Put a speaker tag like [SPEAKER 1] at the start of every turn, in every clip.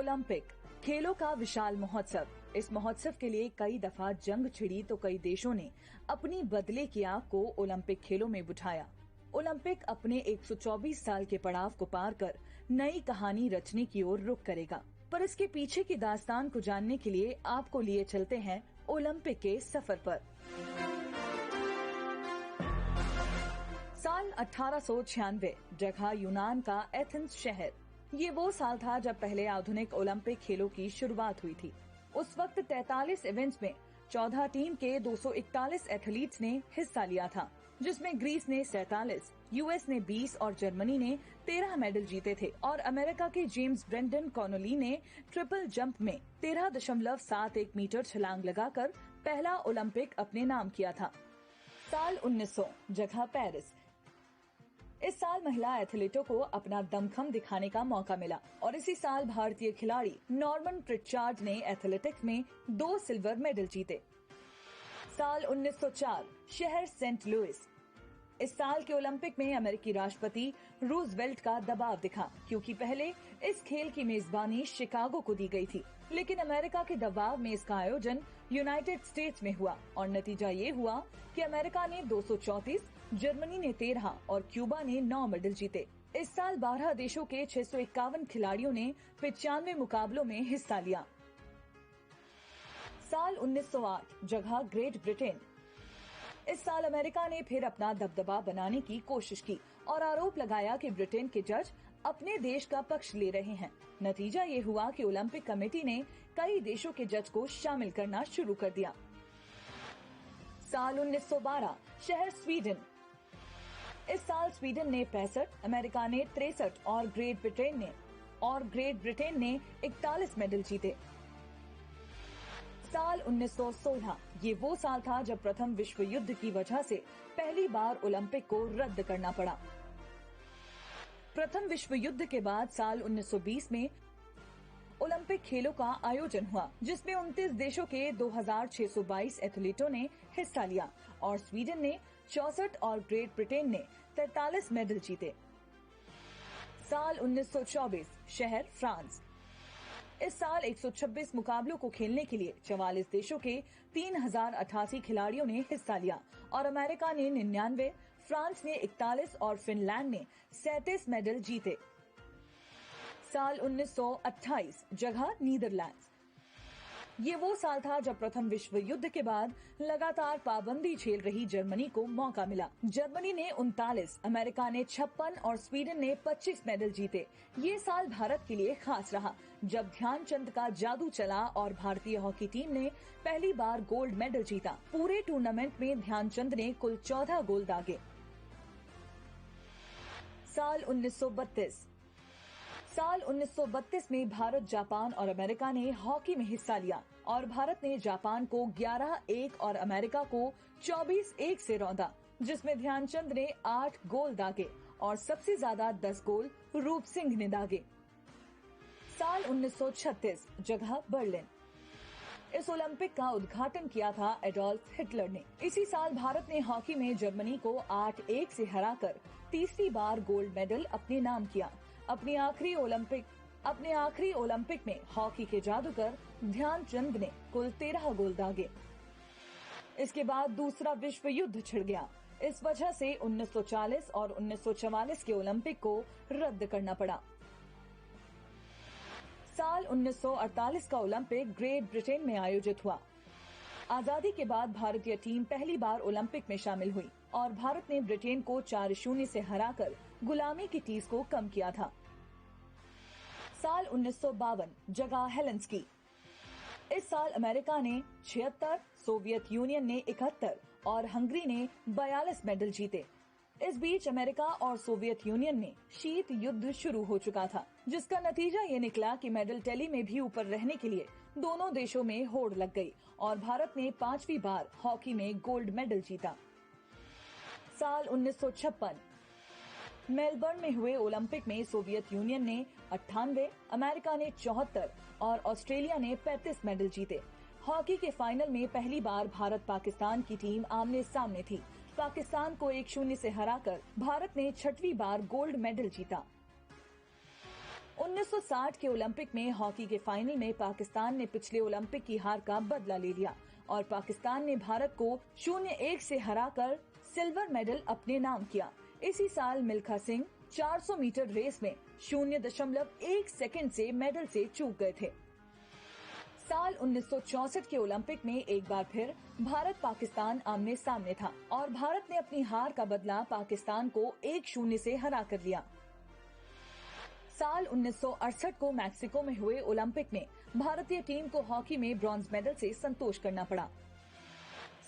[SPEAKER 1] Olympic खेलों का विशाल महोत्सव। इस महोत्सव के लिए कई दफा जंग छिड़ी तो कई देशों ने अपनी बदले की आग को ओलंपिक खेलों में बुझाया। ओलंपिक अपने 124 साल के पड़ाव को पार कर नई कहानी रचने की ओर रुख करेगा। पर इसके पीछे की दास्तान को जानने के लिए आपको लिए चलते हैं ओलंपिक के सफर पर। साल 1896, जगह यूनान का एथेंस शहर। ये वो साल था जब पहले आधुनिक ओलंपिक खेलों की शुरुआत हुई थी। उस वक्त 43 इवेंट्स में 14 टीम के 241 एथलीट्स ने हिस्सा लिया था, जिसमें ग्रीस ने 47, यूएस ने 20 और जर्मनी ने 13 मेडल जीते थे। और अमेरिका के जेम्स ब्रेंडन कॉनोली ने ट्रिपल जंप में 13.71 मीटर छलांग लगाकर पहला ओलंपिक अपने नाम किया था। साल 1900, जगह पेरिस। इस साल महिला एथलीटों को अपना दमखम दिखाने का मौका मिला और इसी साल भारतीय खिलाड़ी नॉर्मन प्रिचार्ड ने एथलेटिक्स में 2 सिल्वर मेडल जीते। साल 1904, शहर सेंट लुइस। इस साल के ओलंपिक में अमेरिकी राष्ट्रपति रूजवेल्ट का दबाव दिखा, क्योंकि पहले इस खेल की मेजबानी शिकागो को दी गई थी, लेकिन अमेरिका के दबाव में इसका आयोजन यूनाइटेड स्टेट्स में हुआ और नतीजा ये हुआ कि अमेरिका ने 234, जर्मनी ने 13 और क्यूबा ने 9 मेडल जीते। इस साल 12 देशों के 651 खिलाड़ियों ने 95 मुकाबलों में हिस्सा लिया। साल 1908, जगह ग्रेट ब्रिटेन। इस साल अमेरिका ने फिर अपना दबदबा बनाने की कोशिश की और आरोप लगाया कि ब्रिटेन के जज अपने देश का पक्ष ले रहे हैं। नतीजा ये हुआ कि ओलंपिक कमेटी ने कई देशों के जज को शामिल करना शुरू कर दिया। साल 1912, शहर स्वीडन। इस साल स्वीडन ने 65, अमेरिका ने 63 और ग्रेट ब्रिटेन ने 41 मेडल जीते। साल 1916, ये वो साल था जब प्रथम विश्व युद्ध की वजह से पहली बार ओलंपिक को रद्द करना पड़ा। प्रथम विश्व युद्ध के बाद साल 1920 में ओलंपिक खेलों का आयोजन हुआ, जिसमें 29 देशों के 2622 एथलीटों ने हिस्सा लिया और स्वीडन ने 64 और ग्रेट ब्रिटेन ने 43 मेडल जीते। साल 1924, शहर फ्रांस। इस साल 126 मुकाबलों को खेलने के लिए 44 देशों के 3088 खिलाड़ियों ने हिस्सा लिया और अमेरिका ने 99, फ्रांस ने 41 और फिनलैंड ने 37 मेडल जीते। साल 1928, जगह नीदरलैंड्स। ये वो साल था जब प्रथम विश्व युद्ध के बाद लगातार पाबंदी झेल रही जर्मनी को मौका मिला। जर्मनी ने 39, अमेरिका ने 56 और स्वीडन ने 25 मेडल जीते। ये साल भारत के लिए खास रहा, जब ध्यानचंद का जादू चला और भारतीय हॉकी टीम ने पहली बार गोल्ड मेडल जीता। पूरे टूर्नामेंट में ध्यानचंद ने कुल 14 गोल दागे। साल 1932, साल 1932 में भारत, जापान और अमेरिका ने हॉकी में हिस्सा लिया और भारत ने जापान को 11-1 और अमेरिका को 24-1 से रौंदा, जिसमें ध्यानचंद ने 8 गोल दागे और सबसे ज्यादा 10 गोल रूप सिंह ने दागे। साल 1936, जगह बर्लिन। इस ओलंपिक का उद्घाटन किया था एडोल्फ हिटलर ने। इसी साल भारत ने हॉकी में जर्मनी को 8-1 से हराकर तीसरी बार गोल्ड मेडल अपने नाम किया। अपने आखिरी ओलंपिक में हॉकी के जादूगर ध्यानचंद ने कुल 13 गोल दागे। इसके बाद दूसरा विश्व युद्ध छिड़ गया। इस वजह से 1940 और 1944 के ओलंपिक को रद्द करना पड़ा। साल 1948 का ओलंपिक ग्रेट ब्रिटेन में आयोजित हुआ। आजादी के बाद भारतीय टीम पहली बार ओलंपिक में शामिल हुई और भारत ने ब्रिटेन को 4-0 से हराकर गुलामी की टीस को कम किया था। साल 1952, जगह हेलेंस्की। इस साल अमेरिका ने 76, सोवियत यूनियन ने 71 और हंगरी ने 42 मेडल जीते। इस बीच अमेरिका और सोवियत यूनियन में शीत युद्ध शुरू हो चुका था, जिसका नतीजा ये निकला कि मेडल टैली में भी ऊपर रहने के लिए दोनों देशों में होड़ लग गई और भारत ने 5वीं बार हॉकी में गोल्ड मेडल जीता। साल 1956, मेलबर्न में हुए ओलंपिक में सोवियत यूनियन ने 98, अमेरिका ने 74 और ऑस्ट्रेलिया ने 35 मेडल जीते। हॉकी के फाइनल में पहली बार भारत पाकिस्तान की टीम आमने सामने थी। पाकिस्तान को 1-0 से हराकर भारत ने 6वीं बार गोल्ड मेडल जीता। 1960 के ओलंपिक में हॉकी के फाइनल में पाकिस्तान ने पिछले ओलंपिक की हार का बदला ले लिया और पाकिस्तान ने भारत को 0-1 से हराकर सिल्वर मेडल अपने नाम किया। इसी साल मिल्खा सिंह 400 मीटर रेस में 0.1 सेकंड से मेडल से चूक गए थे। साल 1964 के ओलंपिक में एक बार फिर भारत पाकिस्तान आमने सामने था और भारत ने अपनी हार का बदला पाकिस्तान को 1-0 से हरा कर लिया। साल 1968 को मैक्सिको में हुए ओलंपिक में भारतीय टीम को हॉकी में ब्रॉन्ज मेडल से संतोष करना पड़ा।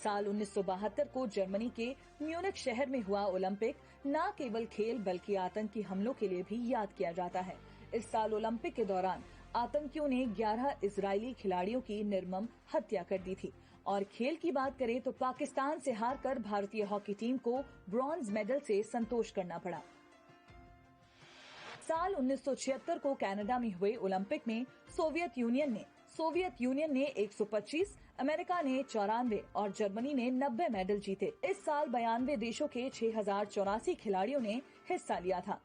[SPEAKER 1] साल 1972 को जर्मनी के म्यूनिख शहर में हुआ ओलंपिक न केवल खेल बल्कि आतंकी हमलों के लिए भी याद किया जाता है। इस साल ओलंपिक के दौरान आतंकियों ने 11 इजरायली खिलाड़ियों की निर्मम हत्या कर दी थी और खेल की बात करें तो पाकिस्तान से हारकर भारतीय हॉकी टीम को ब्रॉन्ज मेडल से संतोष करना पड़ा। साल 1976 को कनाडा में हुए ओलंपिक में सोवियत यूनियन ने 125, अमेरिका ने 94 और जर्मनी ने 90 मेडल जीते। इस साल 92 देशों के 6084 खिलाड़ियों ने हिस्सा लिया था।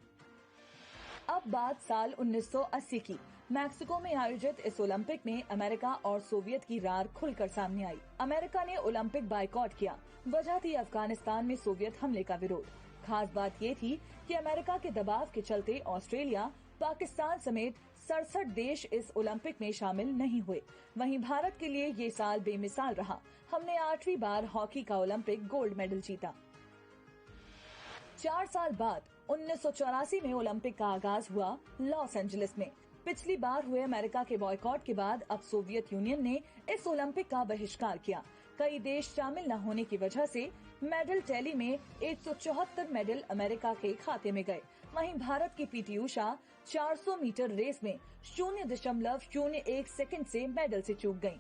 [SPEAKER 1] अब बात साल 1980 की। मैक्सिको में आयोजित इस ओलंपिक में अमेरिका और सोवियत की रार खुलकर सामने आई। अमेरिका ने ओलंपिक बायकॉट किया। वजह थी अफगानिस्तान में सोवियत हमले का विरोध। खास बात ये थी कि अमेरिका के दबाव के चलते ऑस्ट्रेलिया, पाकिस्तान समेत 67 देश इस ओलंपिक में शामिल नहीं हुए। वहीं भारत के लिए ये साल बेमिसाल रहा। हमने 8वीं बार हॉकी का ओलंपिक गोल्ड मेडल जीता। 4 साल बाद 1984 में ओलंपिक का आगाज हुआ लॉस एंजलिस में। पिछली बार हुए अमेरिका के बॉयकॉट के बाद अब सोवियत यूनियन ने इस ओलंपिक का बहिष्कार किया। कई देश शामिल न होने की वजह से मेडल टैली में 174 मेडल अमेरिका के खाते में गए। वहीं भारत की पीटी उषा 400 मीटर रेस में 0.01 सेकंड से मेडल से चूक गयीं।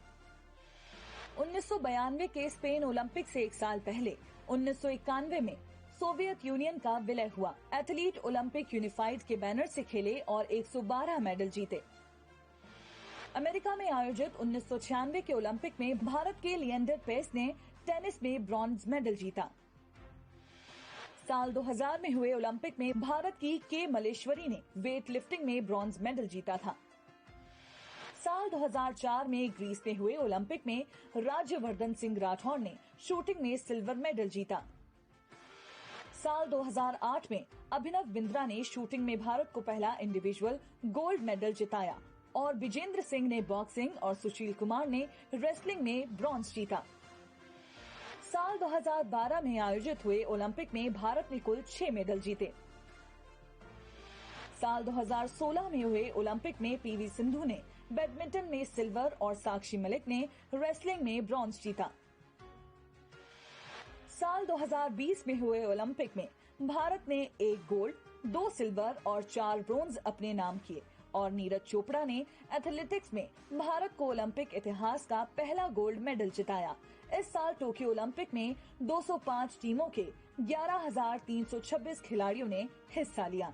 [SPEAKER 1] 1992 के स्पेन ओलंपिक से एक साल पहले 1991 में सोवियत यूनियन का विलय हुआ। एथलीट ओलंपिक यूनिफाइड के बैनर से खेले और 112 मेडल जीते। अमेरिका में आयोजित 1996 के ओलंपिक में भारत के लिएंडर पेस ने टेनिस में ब्रॉन्ज मेडल जीता। साल 2000 में हुए ओलंपिक में भारत की के मलेश्वरी ने वेट लिफ्टिंग में ब्रॉन्ज मेडल जीता था। साल 2004 में ग्रीस में हुए ओलंपिक में राज्यवर्धन सिंह राठौर ने शूटिंग में सिल्वर मेडल जीता। साल 2008 में अभिनव बिंद्रा ने शूटिंग में भारत को पहला इंडिविजुअल गोल्ड मेडल जिताया और विजेंद्र सिंह ने बॉक्सिंग और सुशील कुमार ने रेसलिंग में ब्रॉन्ज जीता। साल 2012 में आयोजित हुए ओलंपिक में भारत ने कुल 6 मेडल जीते। साल 2016 में हुए ओलंपिक में पीवी सिंधु ने बैडमिंटन में सिल्वर और साक्षी मलिक ने रेसलिंग में ब्रॉन्ज जीता। साल 2020 में हुए ओलंपिक में भारत ने 1 गोल्ड, 2 सिल्वर और 4 ब्रोंज अपने नाम किए और नीरज चोपड़ा ने एथलेटिक्स में भारत को ओलंपिक इतिहास का पहला गोल्ड मेडल जिताया। इस साल टोक्यो ओलंपिक में 205 टीमों के 11,326 खिलाड़ियों ने हिस्सा लिया।